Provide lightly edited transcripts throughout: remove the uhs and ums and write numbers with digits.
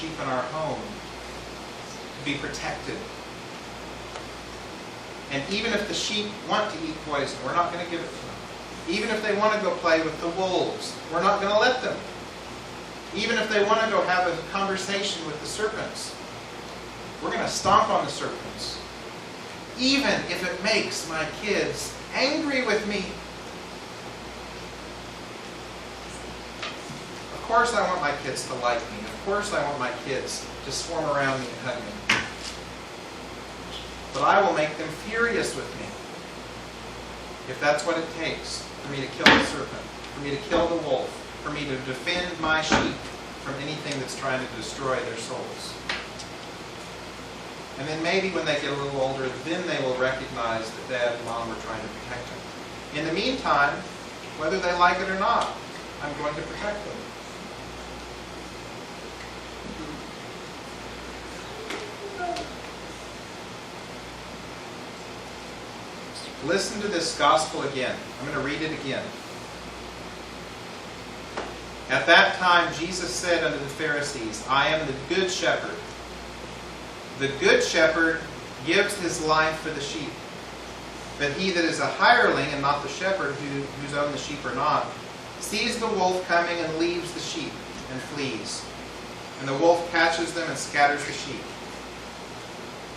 sheep in our home to be protected. And even if the sheep want to eat poison, we're not going to give it to them. Even if they want to go play with the wolves, we're not going to let them. Even if they want to go have a conversation with the serpents, we're going to stomp on the serpents. Even if it makes my kids angry with me. Of course I want my kids to like me. Of course I want my kids to swarm around me and hug me. But I will make them furious with me if that's what it takes for me to kill the serpent, for me to kill the wolf, for me to defend my sheep from anything that's trying to destroy their souls. And then maybe when they get a little older, then they will recognize that Dad and Mom were trying to protect them. In the meantime, whether they like it or not, I'm going to protect them. Listen to this gospel again. I'm going to read it again. At that time, Jesus said unto the Pharisees, I am the good shepherd. The good shepherd gives his life for the sheep. But he that is a hireling, and not the shepherd, whose own the sheep are not, sees the wolf coming and leaves the sheep and flees. And the wolf catches them and scatters the sheep.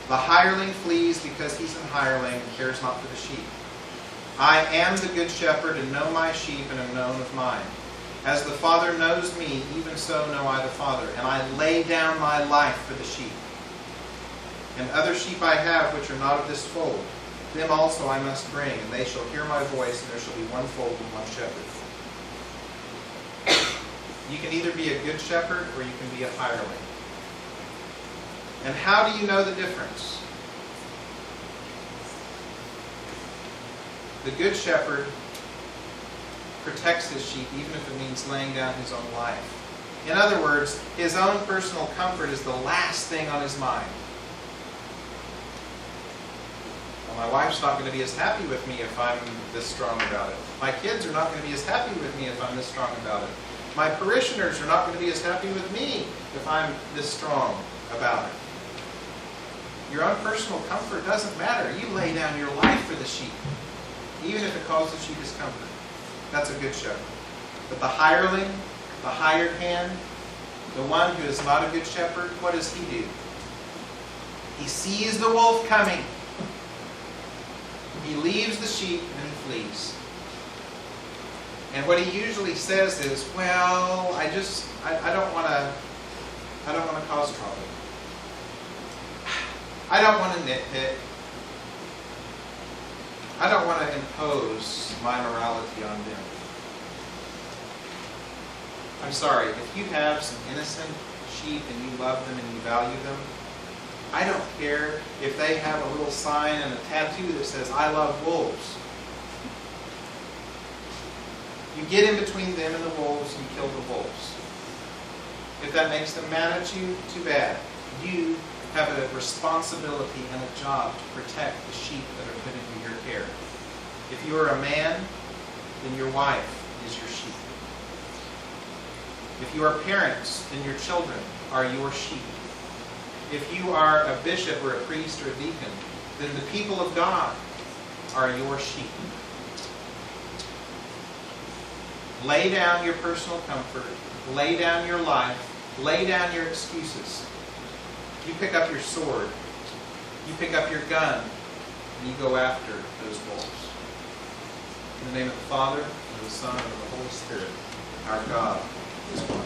The hireling flees because he's an hireling and cares not for the sheep. I am the good shepherd and know my sheep and am known of mine. As the Father knows me, even so know I the Father, and I lay down my life for the sheep. And other sheep I have which are not of this fold. Them also I must bring, and they shall hear my voice, and there shall be one fold and one shepherd. You can either be a good shepherd or you can be a hireling. And how do you know the difference? The good shepherd protects his sheep even if it means laying down his own life. In other words, his own personal comfort is the last thing on his mind. Well, my wife's not going to be as happy with me if I'm this strong about it. My kids are not going to be as happy with me if I'm this strong about it. My parishioners are not going to be as happy with me if I'm this strong about it. Your own personal comfort doesn't matter. You lay down your life for the sheep, even if it causes you discomfort. That's a good shepherd. But the hireling, the hired hand, the one who is not a good shepherd, what does he do? He sees the wolf coming. He leaves the sheep and he flees. And what he usually says is, well, I don't want to cause trouble. I don't want to nitpick. I don't want to impose my morality on them. I'm sorry, if you have some innocent sheep and you love them and you value them, I don't care if they have a little sign and a tattoo that says, I love wolves. You get in between them and the wolves and you kill the wolves. If that makes them mad at you, too bad. You have a responsibility and a job to protect the sheep that are put into your care. If you are a man, then your wife is your sheep. If you are parents, then your children are your sheep. If you are a bishop or a priest or a deacon, then the people of God are your sheep. Lay down your personal comfort, lay down your life, lay down your excuses. You pick up your sword, you pick up your gun, and you go after those wolves. In the name of the Father, and of the Son, and of the Holy Spirit, our God is one.